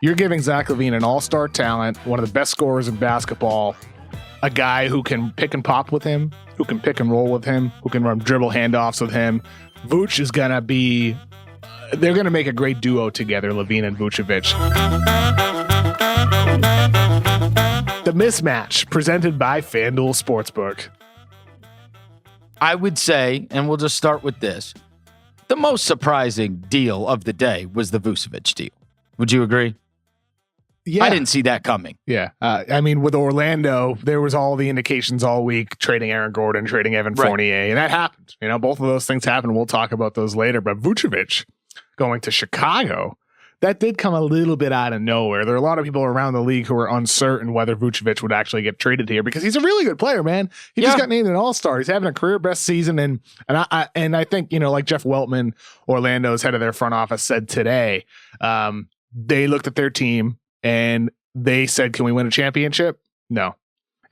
You're giving Zach LaVine an all-star talent, one of the best scorers in basketball, a guy who can pick and pop with him, who can pick and roll with him, who can run dribble handoffs with him. Vooch is going to be... They're going to make a great duo together, LaVine and Vucevic. The Mismatch, presented by FanDuel Sportsbook. I would say, and we'll just start with this, the most surprising deal of the day was the Vucevic deal. Would you agree? Yeah. I didn't see that coming. Yeah. I mean, with Orlando, there was all the indications all week, trading Aaron Gordon, trading Evan Fournier, and that happened. You know, both of those things happened. We'll talk about those later. But Vucevic going to Chicago, that did come a little bit out of nowhere. There are a lot of people around the league who are uncertain whether Vucevic would actually get traded here because he's a really good player, man. He just got named an all-star. He's having a career best season. And I think, you know, like Jeff Weltman, Orlando's head of their front office, said today, they looked at their team and they said, can we win a championship? No.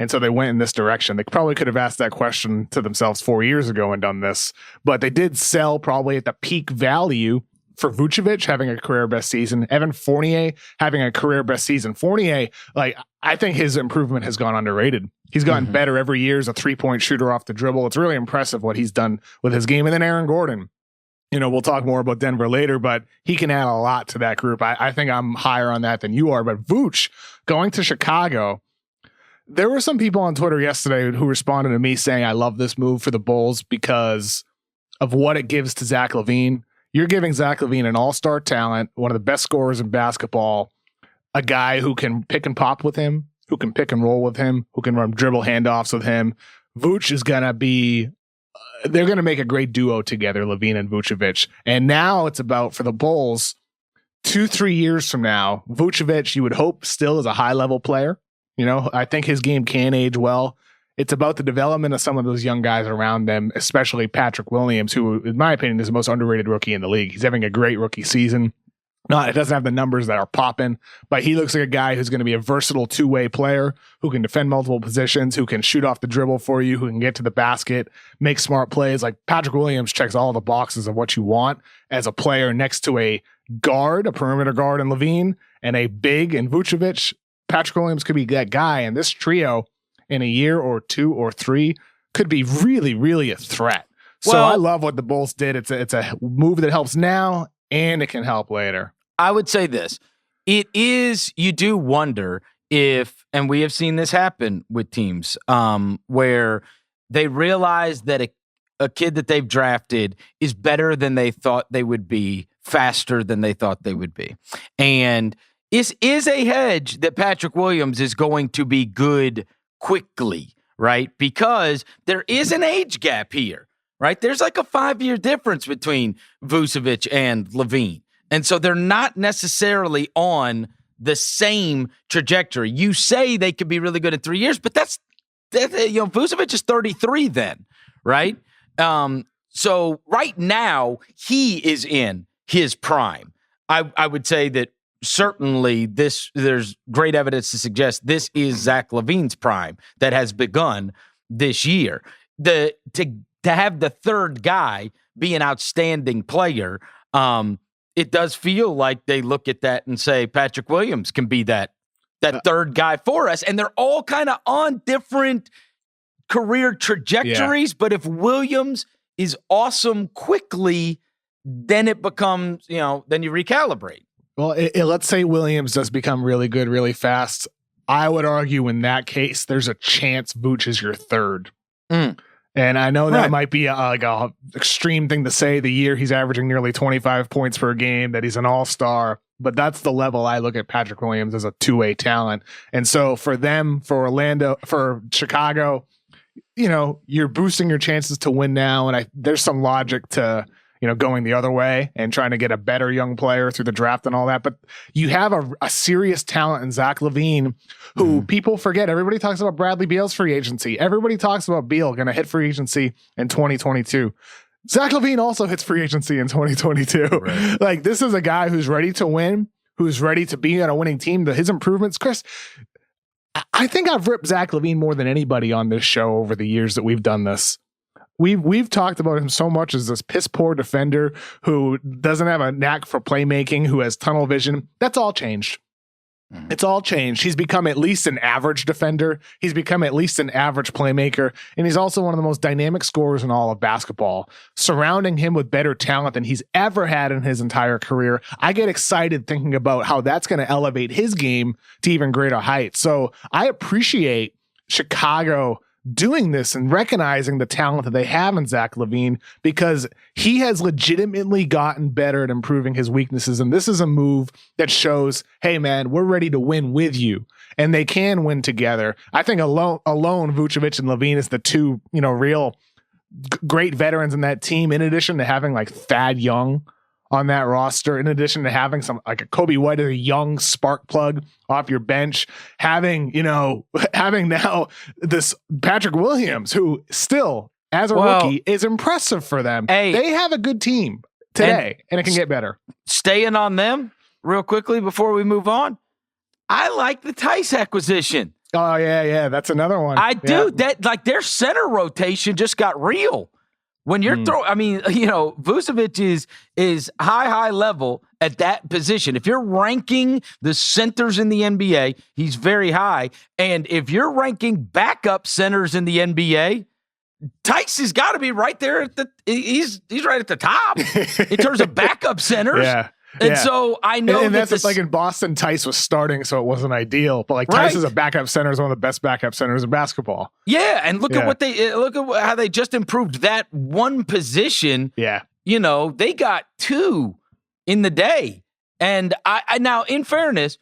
And so they went in this direction. They probably could have asked that question to themselves 4 years ago and done this, but they did sell probably at the peak value for Vucevic having a career best season, Evan Fournier having a career best season. Fournier, like, I think his improvement has gone underrated. He's gotten better every year as a 3-point shooter off the dribble. It's really impressive what he's done with his game. And then Aaron Gordon, you know, we'll talk more about Denver later, but he can add a lot to that group. I think I'm higher on that than you are. But Vooch going to Chicago, there were some people on Twitter yesterday who responded to me saying, I love this move for the Bulls because of what it gives to Zach LaVine. You're giving Zach LaVine an all-star talent, one of the best scorers in basketball, a guy who can pick and pop with him, who can pick and roll with him, who can run dribble handoffs with him. Vooch is going to be... They're going to make a great duo together, LaVine and Vucevic. And now it's about, for the Bulls, 2-3 years from now, Vucevic, you would hope, still is a high-level player. You know, I think his game can age well. It's about the development of some of those young guys around them, especially Patrick Williams, who, in my opinion, is the most underrated rookie in the league. He's having a great rookie season. It doesn't have the numbers that are popping, but he looks like a guy who's going to be a versatile two-way player who can defend multiple positions, who can shoot off the dribble for you, who can get to the basket, make smart plays. Like Patrick Williams checks all the boxes of what you want as a player next to a guard, a perimeter guard in LaVine, and a big in Vucevic. Patrick Williams could be that guy, and this trio in a year or 2 or 3 could be really, really a threat. So I love what the Bulls did. It's a move that helps now, and it can help later. I would say this. It is, you do wonder if, and we have seen this happen with teams, where they realize that a kid that they've drafted is better than they thought they would be, faster than they thought they would be. And this is a hedge that Patrick Williams is going to be good quickly, right? Because there is an age gap here, right? There's like a 5-year difference between Vucevic and LaVine. And so they're not necessarily on the same trajectory. You say they could be really good in 3 years, but that's Vucevic is 33 then, right? So right now he is in his prime. I would say that certainly there's great evidence to suggest this is Zach LaVine's prime that has begun this year. To have the third guy be an outstanding player, it does feel like they look at that and say Patrick Williams can be that third guy for us. And they're all kind of on different career trajectories. Yeah. But if Williams is awesome quickly, then it becomes, then you recalibrate. Well, let's say Williams does become really good really fast. I would argue in that case, there's a chance Vooch is your third. And I know that might be a extreme thing to say the year he's averaging nearly 25 points per game, that he's an all-star, but that's the level I look at Patrick Williams as a two-way talent. And so for them, for Orlando, for Chicago, you're boosting your chances to win now. And there's some logic to, going the other way and trying to get a better young player through the draft and all that. But you have a serious talent in Zach LaVine, who people forget. Everybody talks about Bradley Beal's free agency. Everybody talks about Beal going to hit free agency in 2022. Zach LaVine also hits free agency in 2022. Right. Like, this is a guy who's ready to win, who's ready to be on a winning team. His improvements, Chris, I think I've ripped Zach LaVine more than anybody on this show over the years that we've done this. We've talked about him so much as this piss poor defender who doesn't have a knack for playmaking, who has tunnel vision. That's all changed. It's all changed. He's become at least an average defender. He's become at least an average playmaker. And he's also one of the most dynamic scorers in all of basketball. Surrounding him with better talent than he's ever had in his entire career, I get excited thinking about how that's going to elevate his game to even greater heights. So I appreciate Chicago doing this and recognizing the talent that they have in Zach LaVine, because he has legitimately gotten better at improving his weaknesses. And this is a move that shows, hey man, we're ready to win with you, and they can win together. I think alone Vucevic and LaVine is the two, real great veterans in that team, in addition to having like Thad Young on that roster, in addition to having some like a Kobe White as a young spark plug off your bench, having now this Patrick Williams, who still as a rookie is impressive for them. Hey, they have a good team today, and it can get better. Staying on them real quickly before we move on, I like the THEIS acquisition. Oh yeah, that's another one. I do. That, like, their center rotation just got real. When you're Vucevic is high level at that position. If you're ranking the centers in the NBA, he's very high. And if you're ranking backup centers in the NBA, THEIS has got to be right there he's right at the top in terms of backup centers. Yeah. And so I know and that's like in Boston, THEIS was starting, so it wasn't ideal. But like THEIS as a backup center is one of the best backup centers in basketball. Yeah, and look at how they just improved that one position. Yeah, they got two in the day. And I now, in fairness,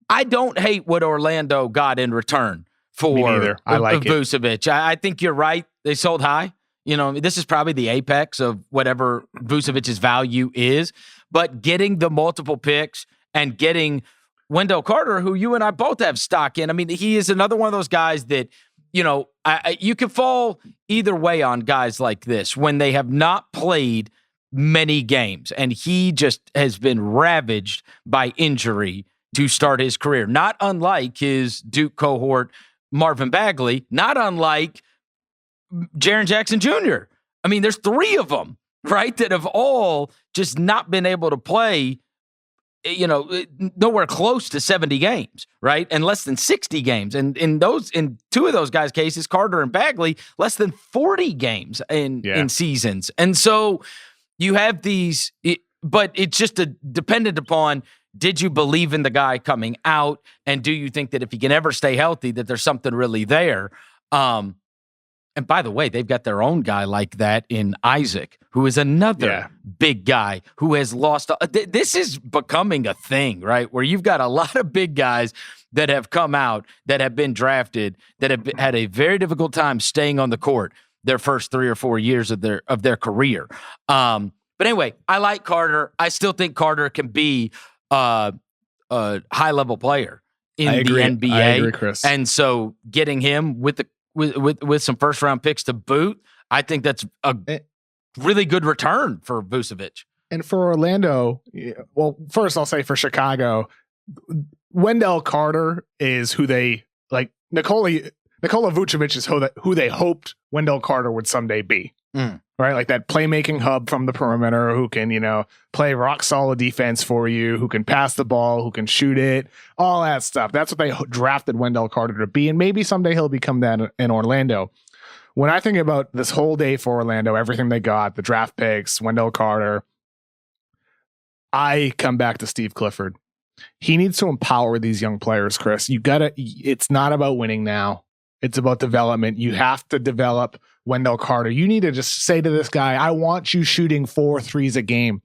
I don't hate what Orlando got in return for Me neither. I like Vucevic. I think you're right. They sold high. This is probably the apex of whatever Vucevic's value is. But getting the multiple picks and getting Wendell Carter, who you and I both have stock in, I mean, he is another one of those guys that, you can fall either way on guys like this when they have not played many games. And he just has been ravaged by injury to start his career. Not unlike his Duke cohort, Marvin Bagley, not unlike Jaren Jackson Jr. I mean, there's three of them, right, that have all just not been able to play, nowhere close to 70 games, right, and less than 60 games. And in two of those guys' cases, Carter and Bagley, less than 40 games in seasons. And so you have these, but it's just dependent upon, did you believe in the guy coming out, and do you think that if he can ever stay healthy, that there's something really there? And by the way, they've got their own guy like that in Isaac, who is another big guy who has lost. This is becoming a thing, right? Where you've got a lot of big guys that have come out, that have been drafted, that have had a very difficult time staying on the court their first 3 or 4 years of their career. But anyway, I like Carter. I still think Carter can be a high-level player in the NBA. I agree, Chris. And so getting him with some first-round picks to boot, I think that's a really good return for Vucevic. And for Orlando, well, first I'll say for Chicago, Wendell Carter is who they like. Nikola Vucevic is who they hoped Wendell Carter would someday be. Right? Like that playmaking hub from the perimeter who can, play rock solid defense for you, who can pass the ball, who can shoot it, all that stuff. That's what they drafted Wendell Carter to be. And maybe someday he'll become that in Orlando. When I think about this whole day for Orlando, everything they got, the draft picks, Wendell Carter, I come back to Steve Clifford. He needs to empower these young players, Chris. It's not about winning now. It's about development. You have to develop Wendell Carter. You need to just say to this guy, I want you shooting 4 threes a game.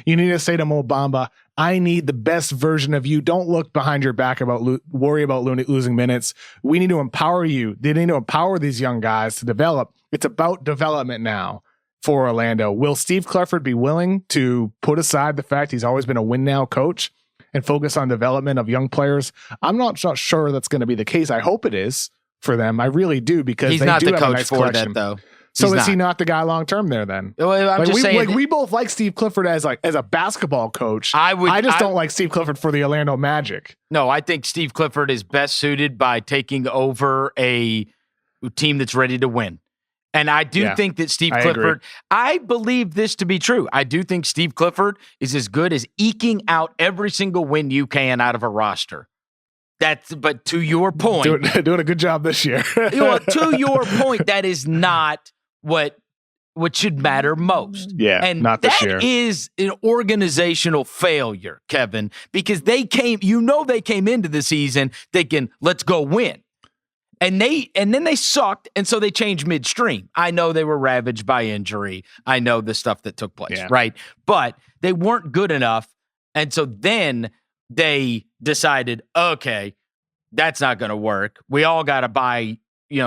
You need to say to Mo Bamba, I need the best version of you. Don't look behind your back worry about losing minutes. We need to empower you. They need to empower these young guys to develop. It's about development now for Orlando. Will Steve Clifford be willing to put aside the fact he's always been a win now coach and focus on development of young players? I'm not sure that's going to be the case. I hope it is for them. I really do, because he's they not do the have coach a nice for collection. that, though. So is he not the guy long term there then? Well, I'm just saying, we both like Steve Clifford as a basketball coach. I just don't like Steve Clifford for the Orlando Magic. No, I think Steve Clifford is best suited by taking over a team that's ready to win. And I do think that Steve Clifford, I believe this to be true. I do think Steve Clifford is as good as eking out every single win you can out of a roster. But to your point, doing a good job this year. To your point, that is not what should matter most. Yeah, and not this year. That is an organizational failure, Kevin, because they came into the season thinking, let's go win. And then they sucked, and so they changed midstream. I know they were ravaged by injury. I know the stuff that took place, right? But they weren't good enough, and so then they decided, okay, that's not going to work. We all got to buy,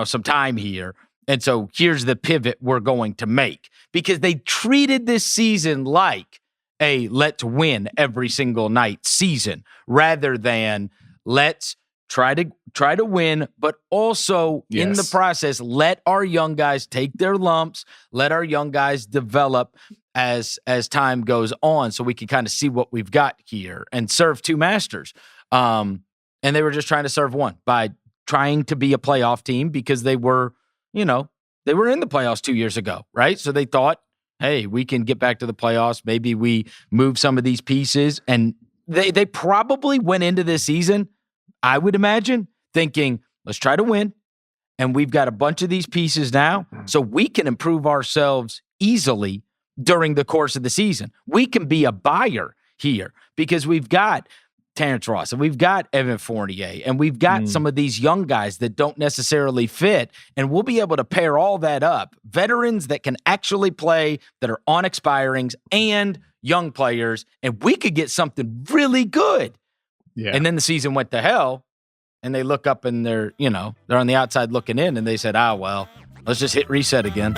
some time here. And so here's the pivot we're going to make, because they treated this season like a let's win every single night season rather than let's try to win, but also in the process, let our young guys take their lumps, let our young guys develop as time goes on so we can kind of see what we've got here and serve two masters. And they were just trying to serve one by trying to be a playoff team because they were in the playoffs 2 years ago, right? So they thought, hey, we can get back to the playoffs. Maybe we move some of these pieces. And they probably went into this season, I would imagine, thinking, let's try to win. And we've got a bunch of these pieces now, so we can improve ourselves easily during the course of the season. We can be a buyer here because we've got Terrence Ross and we've got Evan Fournier and we've got some of these young guys that don't necessarily fit, and we'll be able to pair all that up. Veterans that can actually play, that are on expirings, and young players, and we could get something really good. Yeah. And then the season went to hell, and they look up and they're on the outside looking in, and they said, well, let's just hit reset again.